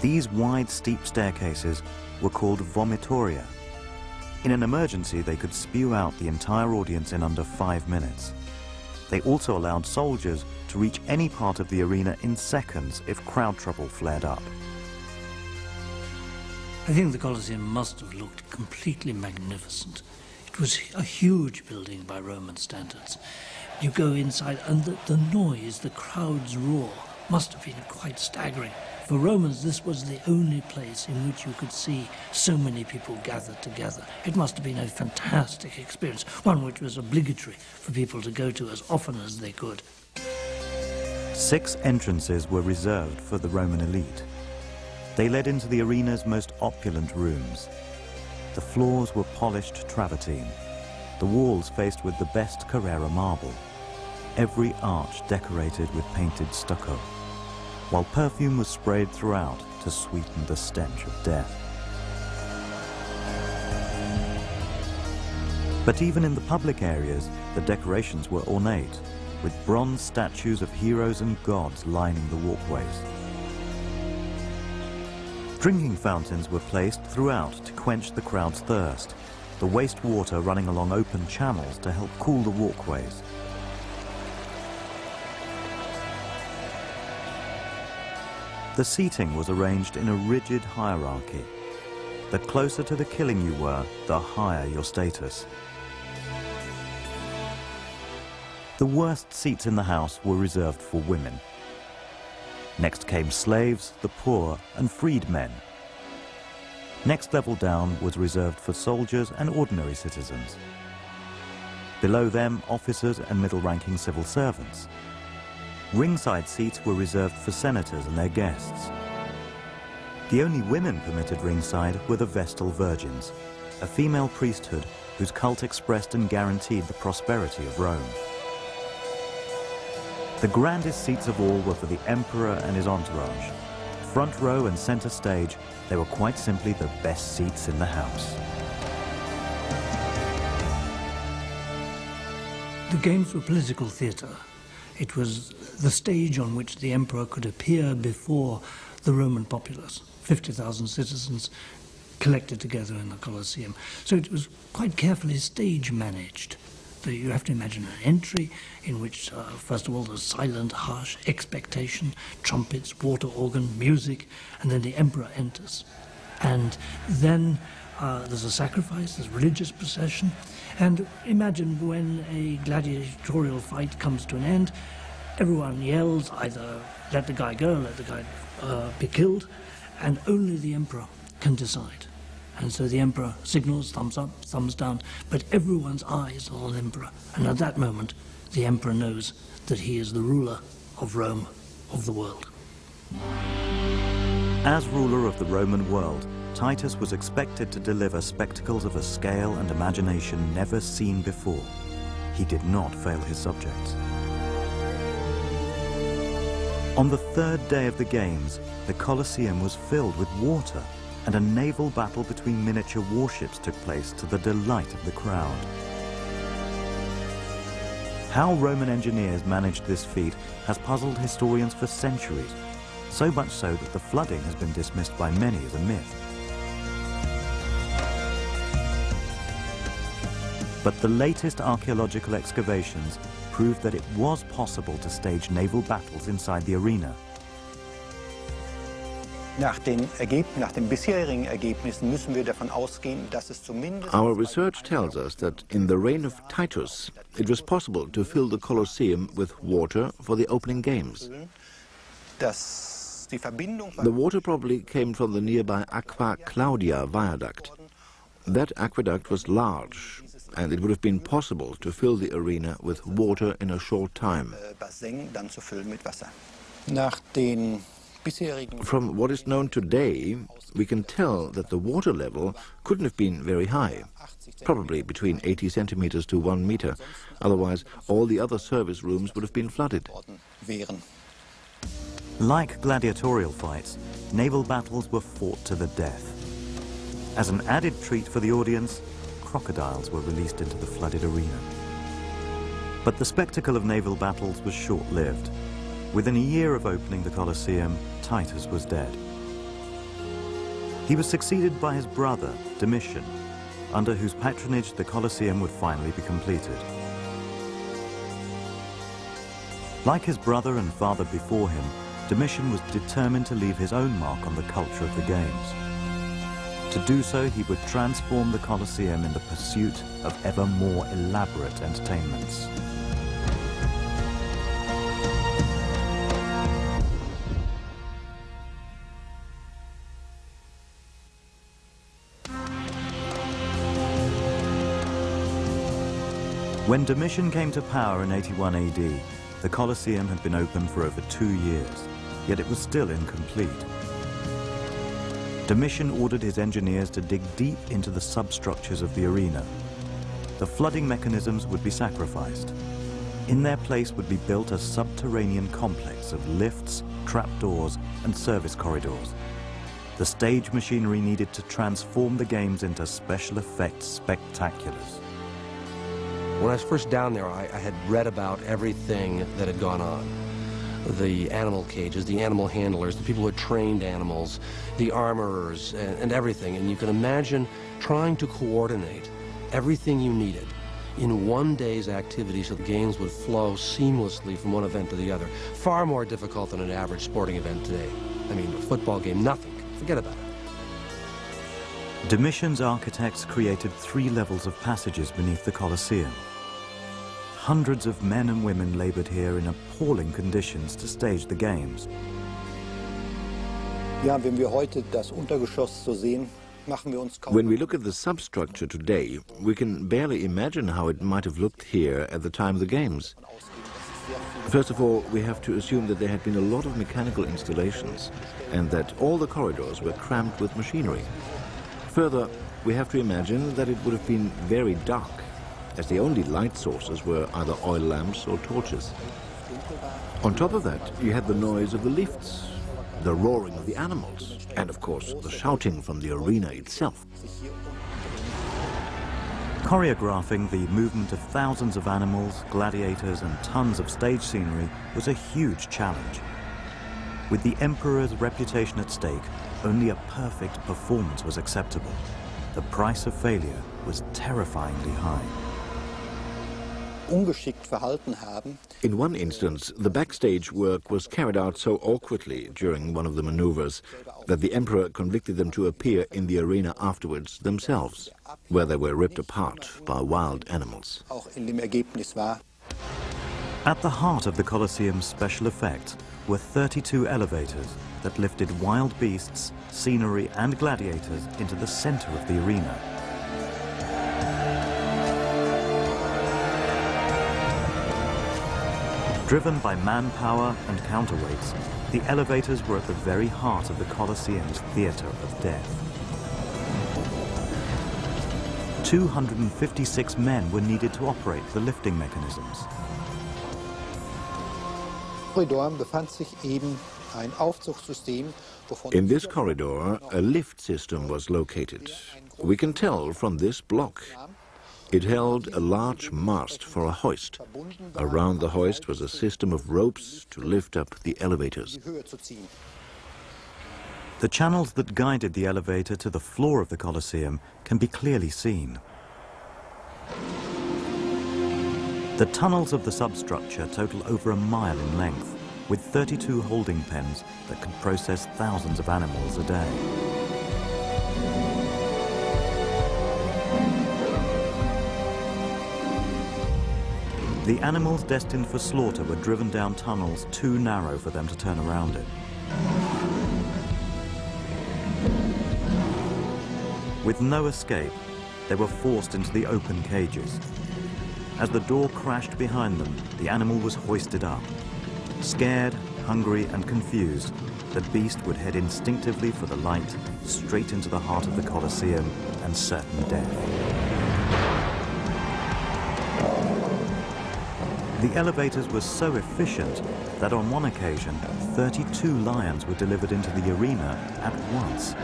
These wide, steep staircases were called vomitoria. In an emergency, they could spew out the entire audience in under 5 minutes. They also allowed soldiers to reach any part of the arena in seconds if crowd trouble flared up. I think the Colosseum must have looked completely magnificent. It was a huge building by Roman standards. You go inside and the noise, the crowd's roar, must have been quite staggering. For Romans, this was the only place in which you could see so many people gathered together. It must have been a fantastic experience, one which was obligatory for people to go to as often as they could. 6 entrances were reserved for the Roman elite. They led into the arena's most opulent rooms. The floors were polished travertine, the walls faced with the best Carrara marble, every arch decorated with painted stucco, while perfume was sprayed throughout to sweeten the stench of death. But even in the public areas, the decorations were ornate, with bronze statues of heroes and gods lining the walkways. Drinking fountains were placed throughout to quench the crowd's thirst, the wastewater running along open channels to help cool the walkways. The seating was arranged in a rigid hierarchy. The closer to the killing you were, the higher your status. The worst seats in the house were reserved for women. Next came slaves, the poor, and freedmen. Next level down was reserved for soldiers and ordinary citizens. Below them, officers and middle-ranking civil servants. Ringside seats were reserved for senators and their guests. The only women permitted ringside were the Vestal Virgins, a female priesthood whose cult expressed and guaranteed the prosperity of Rome. The grandest seats of all were for the emperor and his entourage. Front row and center stage, they were quite simply the best seats in the house. The games were political theatre. It was the stage on which the emperor could appear before the Roman populace, 50,000 citizens collected together in the Colosseum. So it was quite carefully stage managed. You have to imagine an entry in which, first of all, there's silent, harsh expectation, trumpets, water organ, music, and then the emperor enters. And then there's a sacrifice, there's religious procession. And imagine when a gladiatorial fight comes to an end, everyone yells either let the guy go, let the guy be killed, and only the emperor can decide. And so the emperor signals, thumbs up, thumbs down, but everyone's eyes are on the emperor. And at that moment, the emperor knows that he is the ruler of Rome, of the world. As ruler of the Roman world, Titus was expected to deliver spectacles of a scale and imagination never seen before. He did not fail his subjects. On the 3rd day of the Games, the Colosseum was filled with water, and a naval battle between miniature warships took place to the delight of the crowd. How Roman engineers managed this feat has puzzled historians for centuries, so much so that the flooding has been dismissed by many as a myth. But the latest archaeological excavations proved that it was possible to stage naval battles inside the arena. Our research tells us that in the reign of Titus, it was possible to fill the Colosseum with water for the opening games. The water probably came from the nearby Aqua Claudia viaduct. That aqueduct was large, and it would have been possible to fill the arena with water in a short time. From what is known today, we can tell that the water level couldn't have been very high, probably between 80 centimeters to 1 meter. Otherwise, all the other service rooms would have been flooded. Like gladiatorial fights, naval battles were fought to the death. As an added treat for the audience, crocodiles were released into the flooded arena. But the spectacle of naval battles was short-lived. Within a year of opening the Colosseum, Titus was dead. He was succeeded by his brother, Domitian, under whose patronage the Colosseum would finally be completed. Like his brother and father before him, Domitian was determined to leave his own mark on the culture of the games. To do so, he would transform the Colosseum in the pursuit of ever more elaborate entertainments. When Domitian came to power in 81 AD, the Colosseum had been open for over 2 years, yet it was still incomplete. Domitian ordered his engineers to dig deep into the substructures of the arena. The flooding mechanisms would be sacrificed. In their place would be built a subterranean complex of lifts, trapdoors, and service corridors. The stage machinery needed to transform the games into special effects spectaculars. When I was first down there, I had read about everything that had gone on. The animal cages, the animal handlers, the people who had trained animals, the armorers, and everything. And you can imagine trying to coordinate everything you needed in one day's activity so the games would flow seamlessly from one event to the other. Far more difficult than an average sporting event today. I mean, a football game, nothing. Forget about it. Domitian's architects created 3 levels of passages beneath the Colosseum. Hundreds of men and women labored here in appalling conditions to stage the games. When we look at the substructure today, we can barely imagine how it might have looked here at the time of the games. First of all, we have to assume that there had been a lot of mechanical installations and that all the corridors were crammed with machinery. Further, we have to imagine that it would have been very dark, as the only light sources were either oil lamps or torches. On top of that, you had the noise of the lifts, the roaring of the animals, and of course the shouting from the arena itself. Choreographing the movement of thousands of animals, gladiators, and tons of stage scenery was a huge challenge. With the emperor's reputation at stake, only a perfect performance was acceptable. The price of failure was terrifyingly high. In one instance, the backstage work was carried out so awkwardly during one of the maneuvers that the emperor convicted them to appear in the arena afterwards themselves, where they were ripped apart by wild animals. At the heart of the Colosseum's special effects were 32 elevators that lifted wild beasts, scenery, and gladiators into the center of the arena. Driven by manpower and counterweights, the elevators were at the very heart of the Colosseum's theater of death. 256 men were needed to operate the lifting mechanisms. In this corridor, a lift system was located. We can tell from this block. It held a large mast for a hoist. Around the hoist was a system of ropes to lift up the elevators. The channels that guided the elevator to the floor of the Colosseum can be clearly seen. The tunnels of the substructure total over a mile in length, with 32 holding pens that could process thousands of animals a day. The animals destined for slaughter were driven down tunnels too narrow for them to turn around in. With no escape, they were forced into the open cages. As the door crashed behind them, the animal was hoisted up. Scared, hungry, and confused, the beast would head instinctively for the light, straight into the heart of the Colosseum and certain death. The elevators were so efficient that on one occasion, 32 lions were delivered into the arena at once.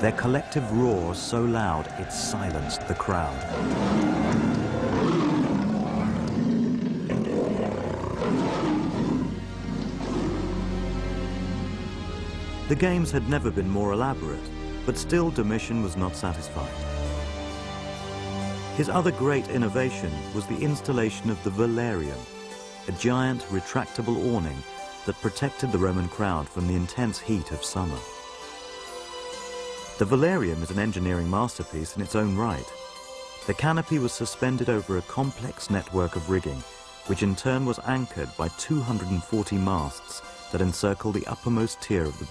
Their collective roar so loud it silenced the crowd. The games had never been more elaborate, But still Domitian was not satisfied. His other great innovation was the installation of the velarium, a giant retractable awning that protected the Roman crowd from the intense heat of summer. The velarium is an engineering masterpiece in its own right. The canopy was suspended over a complex network of rigging, which in turn was anchored by 240 masts that encircle the uppermost tier of the